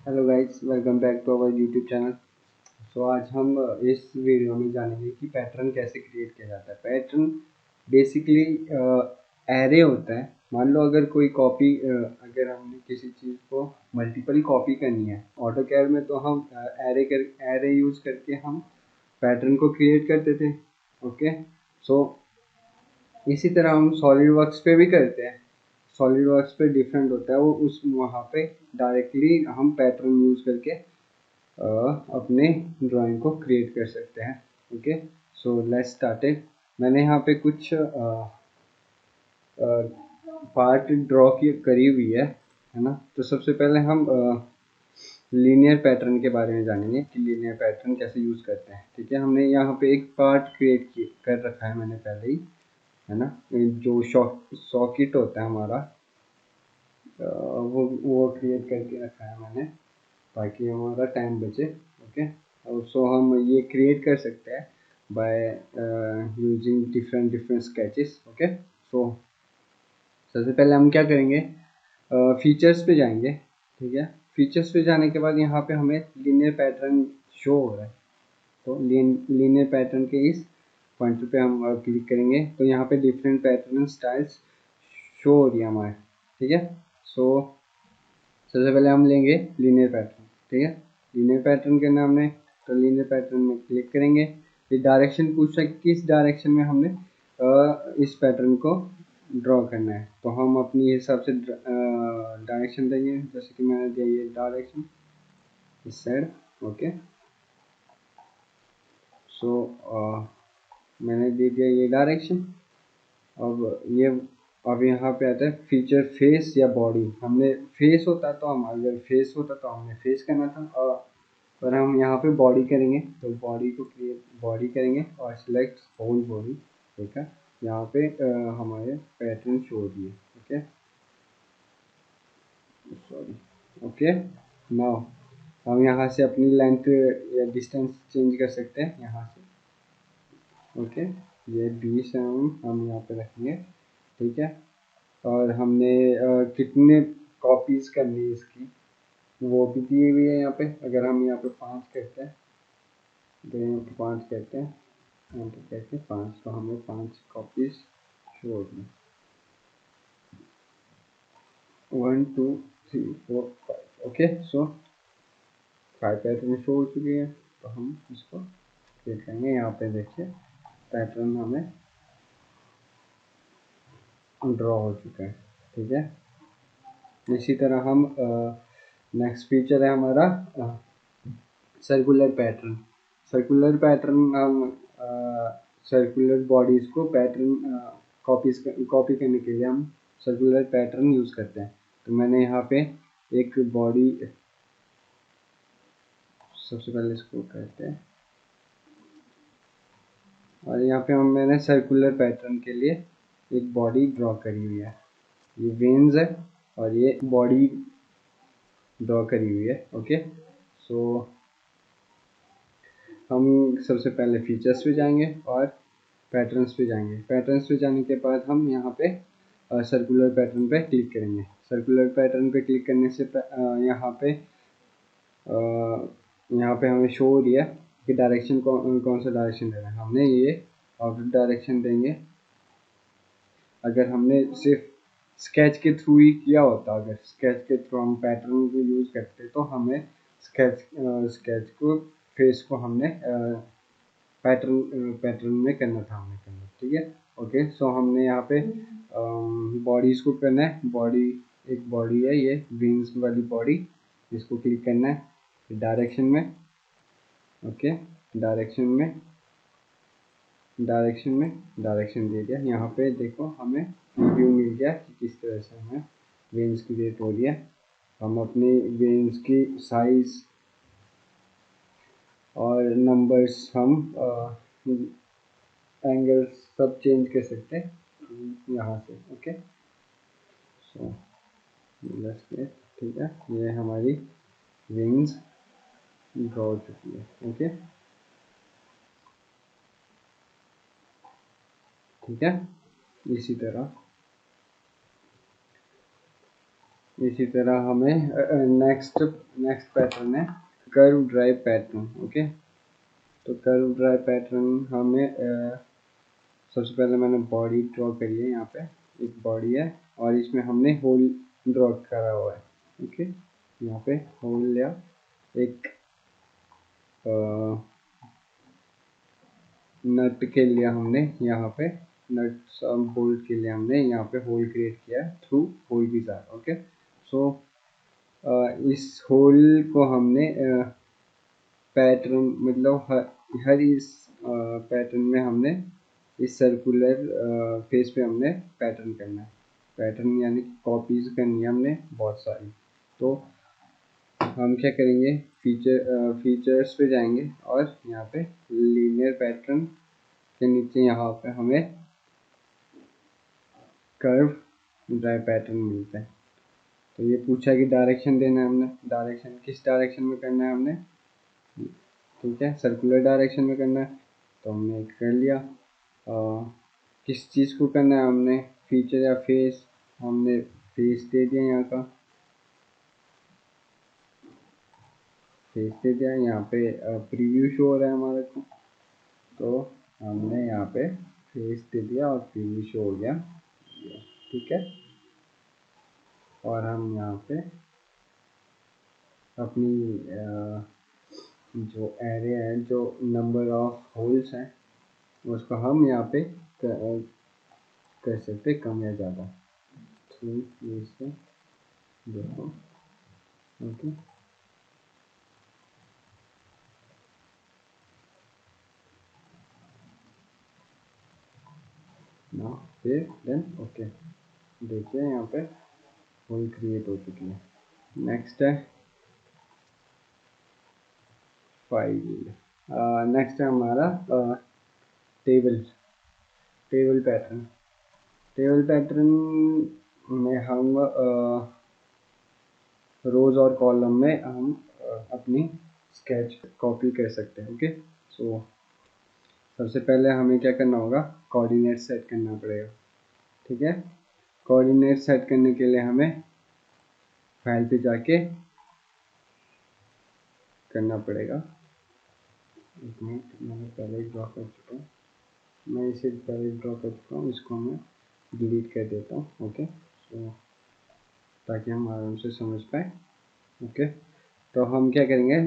Hello guys, welcome back to our YouTube channel. So आज हम इस वीडियो में जानेंगे कि पैटर्न कैसे क्रिएट किया जाता है। पैटर्न बेसिकली एरे होता है। मान लो अगर कोई कॉपी अगर हमने किसी चीज़ को मल्टीपल कॉपी करनी है ऑटो कैड में, तो हम एरे यूज़ करके हम पैटर्न को क्रिएट करते थे। ओके, सो इसी तरह हम सॉलिड वर्क्स पे भी करते हैं। सॉलिड वर्क्स पे डिफरेंट होता है, वो उस वहाँ पे डायरेक्टली हम पैटर्न यूज़ करके अपने ड्राइंग को क्रिएट कर सकते हैं। Okay, so let's start it. मैंने यहाँ पे कुछ पार्ट ड्रॉ की करी हुई है ना। तो सबसे पहले हम लीनियर पैटर्न के बारे में जानेंगे कि लीनियर पैटर्न कैसे यूज़ करते हैं। ठीक है, हमने यहाँ पे एक पार्ट क्रिएट कर रखा है मैंने पहले ही, है ना। जो सॉकेट होता है हमारा, वो क्रिएट करके रखा है मैंने ताकि हमारा टाइम बचे। ओके, और सो हम ये क्रिएट कर सकते हैं by using different different sketches. Okay, so सबसे पहले हम क्या करेंगे, फीचर्स पे जाएंगे। ठीक है, फीचर्स पे जाने के बाद यहाँ पे हमें लीनियर पैटर्न शो हो रहा है। तो लीनियर पैटर्न के इस पॉइंटर पे हम क्लिक करेंगे तो यहाँ पे डिफरेंट पैटर्न स्टाइल्स शो हो रही है हमारे। ठीक है, सो सबसे पहले हम लेंगे लीनियर पैटर्न। ठीक है, लीनियर पैटर्न करना हमने, तो लीनियर पैटर्न में क्लिक करेंगे। फिर डायरेक्शन पूछा कि किस डायरेक्शन में हमने इस पैटर्न को ड्रॉ करना है, तो हम अपनी हिसाब से डायरेक्शन देंगे। जैसे कि मैंने दिया ये डायरेक्शन इस साइड। ओके, सो मैंने दे दिया ये डायरेक्शन। अब यहाँ पे आता है फीचर फेस या बॉडी। हमने फेस होता तो हम अगर फेस होता तो हमने फेस करना था, और पर हम यहाँ पे बॉडी करेंगे तो बॉडी को क्रिएट बॉडी करेंगे और सिलेक्ट होल बॉडी। ठीक है, यहाँ पे हमारे पैटर्न शो हो रही है। Okay, sorry. ओके, नाउ हम यहाँ से अपनी लेंथ या डिस्टेंस चेंज कर सकते हैं यहाँ से। ओके, ये 20 mm हम यहाँ पे रखेंगे। ठीक है, और हमने कितने कॉपीज़ करनी है इसकी वो भी दी हुई है यहाँ पे। अगर हम यहाँ पे 5 करते हैं, अगर यहाँ पे 5 करते हैं, यहाँ पे कहते हैं 5, तो हमें 5 कॉपीज़ शो होगी। 1 2 3 4 5। ओके, सो 5 पैटर्न शो हो चुकी है। तो हम इसको क्लिक करेंगे। यहाँ पे देखिए पैटर्न हमें ड्रॉ हो चुका है। ठीक है, इसी तरह हम नेक्स्ट फीचर है हमारा सर्कुलर पैटर्न। सर्कुलर पैटर्न हम सर्कुलर बॉडीज़ को पैटर्न कॉपी करने के लिए हम सर्कुलर पैटर्न यूज़ करते हैं। तो मैंने यहाँ पे एक बॉडी, सबसे पहले इसको करते हैं, और यहाँ पे मैंने सर्कुलर पैटर्न के लिए एक बॉडी ड्रॉ करी हुई है। ये वेन्स है और ये बॉडी ड्रॉ करी हुई है। ओके, सो हम सबसे पहले फीचर्स पे जाएंगे और पैटर्न्स पे जाएंगे। पैटर्न्स पे जाने के बाद हम यहाँ पे सर्कुलर पैटर्न पे क्लिक करेंगे। सर्कुलर पैटर्न पे क्लिक करने से यहाँ पे हमें शो हो रही है कि डायरेक्शन कौन सा डायरेक्शन देना है। हमने ये आउटवर्ड डायरेक्शन देंगे। अगर हमने सिर्फ स्केच के थ्रू ही किया होता, अगर स्केच के थ्रू हम पैटर्न को यूज़ करते, तो हमें स्केच को फेस को हमने पैटर्न में करना था हमने करना। ठीक है, ओके, सो हमने यहाँ पे बॉडीज़ को करना है। बॉडी, एक बॉडी है ये विंग्स वाली बॉडी, इसको क्लिक करना है डायरेक्शन में। ओके, डायरेक्शन में डायरेक्शन दे दिया। यहाँ पे देखो हमें व्यू मिल गया कि किस तरह से हमें वेन्स क्रिएट हो रही है। हम अपनी वेन्स की साइज और नंबर्स, हम एंगल्स सब चेंज कर सकते हैं यहाँ से। ओके, सो ठीक है, ये हमारी विंग्स ड्रॉ हो चुकी है। ओके, ठीक है, इसी तरह इसी तरह हमें नेक्स्ट नेक्स्ट पैटर्न है कर्व ड्राइव पैटर्न। ओके, तो कर्व ड्राइव पैटर्न हमें सबसे पहले मैंने बॉडी ड्रॉ करी है। यहाँ पे एक बॉडी है और इसमें हमने होल ड्रॉ करा हुआ है। ओके, यहाँ पे होल लिया, एक नट के लिए हमने यहाँ पे नट्स और बोल्ट के लिए हमने यहाँ पे होल क्रिएट किया थ्रू होल डिज़ाइन। ओके, सो इस होल को हमने पैटर्न मतलब हर इस पैटर्न में हमने इस सर्कुलर फेस पे हमने पैटर्न करना है। पैटर्न यानी कॉपीज करनी है हमने बहुत सारी। तो हम क्या करेंगे, फीचर्स पे जाएंगे और यहाँ पे लीनियर पैटर्न के नीचे यहाँ पे हमें कर्व ड्राइव पैटर्न मिलता है। तो ये पूछा कि डायरेक्शन देना है हमने, डायरेक्शन किस डायरेक्शन में करना है हमने, ठीक है, सर्कुलर डायरेक्शन में करना है। तो हमने कर लिया। किस चीज़ को करना है हमने, फीचर या फेस, हमने फेस दे दिया, यहाँ का फेस दे दिया। यहाँ पे प्रीव्यू शो हो रहा है हमारे को, तो हमने यहाँ पे फेस दे दिया और प्रीव्यू शो हो गया, ठीक है। और हम यहाँ पे अपनी जो एरे है, जो नंबर ऑफ होल्स हैं, उसको हम यहाँ पे कर सकते कम या ज़्यादा थ्रू ये से देखो। ओके, ना फिर देन ओके, देखिए यहाँ पे होल क्रिएट हो चुकी है। नेक्स्ट है फाइल। नेक्स्ट है हमारा table table pattern. Table pattern में हम रोज और कॉलम में हम अपनी स्केच कॉपी कर सकते हैं। ओके, सो सबसे पहले हमें क्या करना होगा, कोऑर्डिनेट सेट करना पड़ेगा, ठीक है। कोऑर्डिनेट सेट करने के लिए हमें फाइल पे जाके करना पड़ेगा। एक मिनट, मैंने पहले ड्रॉ कर चुका हूँ, मैं इसे पहले ड्रॉ कर चुका हूँ, इसको मैं डिलीट कर देता हूँ। ओके, सो ताकि हम आराम से समझ पाए। ओके, तो हम क्या करेंगे,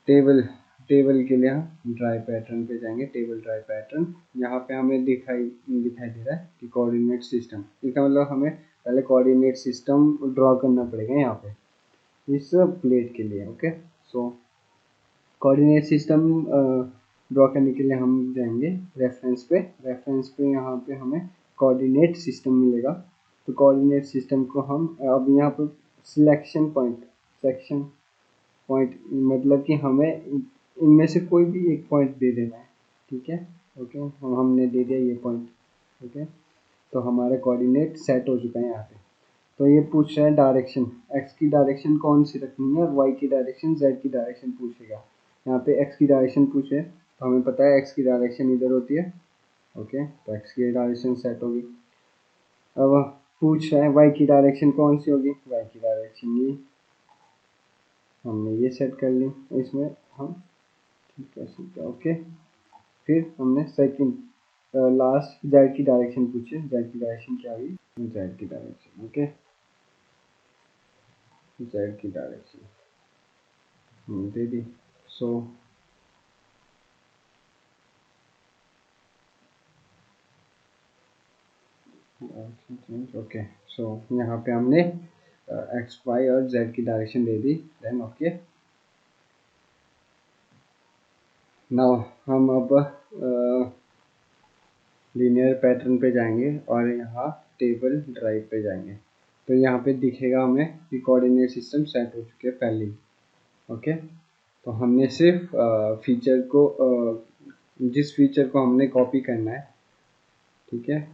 टेबल टेबल के लिए हम ड्राइव पैटर्न पे जाएंगे। टेबल ड्राइव पैटर्न, यहाँ पे हमें दिखाई दे रहा है कि कोऑर्डिनेट सिस्टम, इसका मतलब हमें पहले कोऑर्डिनेट सिस्टम ड्रॉ करना पड़ेगा यहाँ पे इस प्लेट के लिए। ओके, सो कोऑर्डिनेट सिस्टम ड्रॉ करने के लिए हम जाएंगे रेफरेंस पे। रेफरेंस पे यहाँ पे हमें कोऑर्डिनेट सिस्टम मिलेगा। तो कोऑर्डिनेट सिस्टम को हम अब यहाँ पर सिलेक्शन पॉइंट, सेक्शन पॉइंट मतलब कि हमें इनमें से कोई भी एक पॉइंट दे देना है, ठीक है। ओके, हमने दे दिया ये पॉइंट, ठीक है। तो हमारा कोऑर्डिनेट सेट हो चुका है यहाँ पे। तो ये पूछ रहा है डायरेक्शन, एक्स की डायरेक्शन कौन सी रखनी है और वाई की डायरेक्शन, जेड की डायरेक्शन पूछेगा। यहाँ पे एक्स की डायरेक्शन पूछे, तो हमें पता है एक्स की डायरेक्शन इधर होती है। ओके, तो एक्स की डायरेक्शन सेट होगी। अब पूछ रहा है वाई की डायरेक्शन कौन सी होगी, वाई की डायरेक्शन ये, हमने ये सेट कर ली इसमें हम, ठीक है। ओके, फिर हमने सेकंड लास्ट जेड की डायरेक्शन पूछी, जेड की डायरेक्शन क्या हुई, जेड की डायरेक्शन। ओके, जेड की डायरेक्शन दे दी। सो ओके, सो यहाँ पे हमने एक्स वाई और जेड की डायरेक्शन दे दी। देन ओके, नाउ हम अब लीनियर पैटर्न पे जाएंगे और यहाँ टेबल ड्राइव पे जाएंगे। तो यहाँ पे दिखेगा हमें कि कोऑर्डिनेट सिस्टम सेट हो चुके हैं पहले ही। ओके, तो हमने सिर्फ फीचर को जिस फीचर को हमने कॉपी करना है, ठीक है,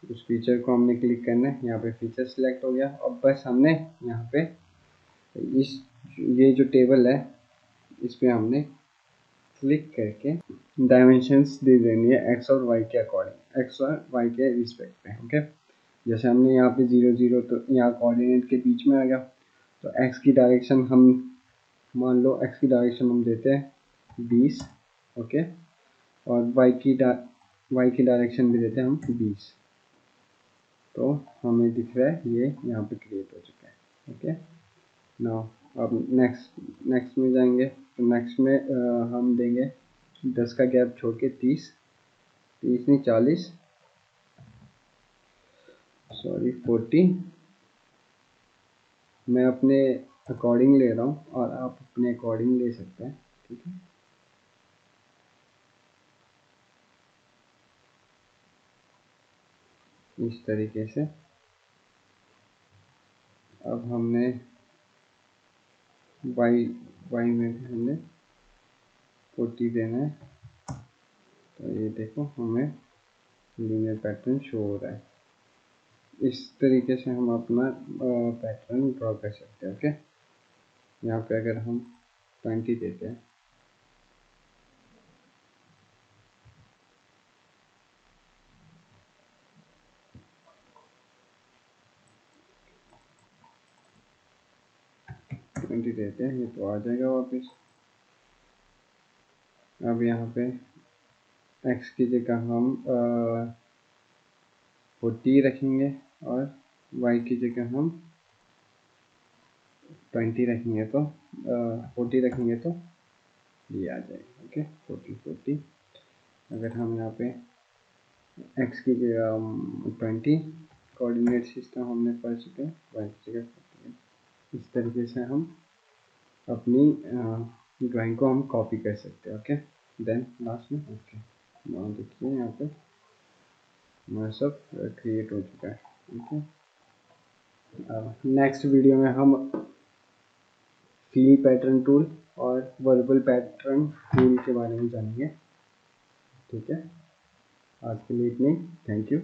उस फीचर को हमने क्लिक करना है। यहाँ पे फीचर सिलेक्ट हो गया। अब बस हमने यहाँ पे इस ये जो टेबल है इस पे हमने क्लिक करके डायमेंशंस दे देनी है एक्स और वाई के अकॉर्डिंग, एक्स और वाई के रिस्पेक्ट पे। ओके, जैसे हमने यहाँ पे 0 0 तो यहाँ कोऑर्डिनेट के बीच में आ गया, तो x की डायरेक्शन हम मान लो x की डायरेक्शन हम देते हैं 20, ओके, और y की डायरेक्शन भी देते हैं हम 20। तो हमें दिख रहा है ये यहाँ पे क्रिएट हो चुका है, ओके। नाउ अब नेक्स्ट में जाएंगे, तो नेक्स्ट में हम देंगे 10 का गैप छोड़ के 30 नहीं 40, सॉरी 40। मैं अपने अकॉर्डिंग ले रहा हूँ और आप अपने अकॉर्डिंग ले सकते हैं, ठीक है। इस तरीके से अब हमने y में भी हमने 40 देना है, तो ये देखो हमें लीनियर पैटर्न शो हो रहा है। इस तरीके से हम अपना पैटर्न ड्रॉ कर सकते हैं, ओके। यहाँ पे अगर हम 20 देते हैं, ये तो आ जाएगा वापस। अब यहाँ पे x की जगह हम 40 रखेंगे और y की जगह हम 20 रखेंगे, तो 40 रखेंगे तो ये आ जाएगा, ओके। 40 अगर हम यहाँ पे x की जगह 20, कोऑर्डिनेट सिस्टम हमने पढ़ चुके हैं, y की जगह 40। इस तरीके से हम अपनी ड्राइंग को हम कॉपी कर सकते हैं, ओके। देन लास्ट में ओके, देखिए यहाँ पे हमारा सब क्रिएट हो चुका है, ओके। नेक्स्ट वीडियो में हम फ्ली पैटर्न टूल और वर्बल पैटर्न टूल के बारे में जानेंगे, ठीक है। आज के लिए इतनी, थैंक यू।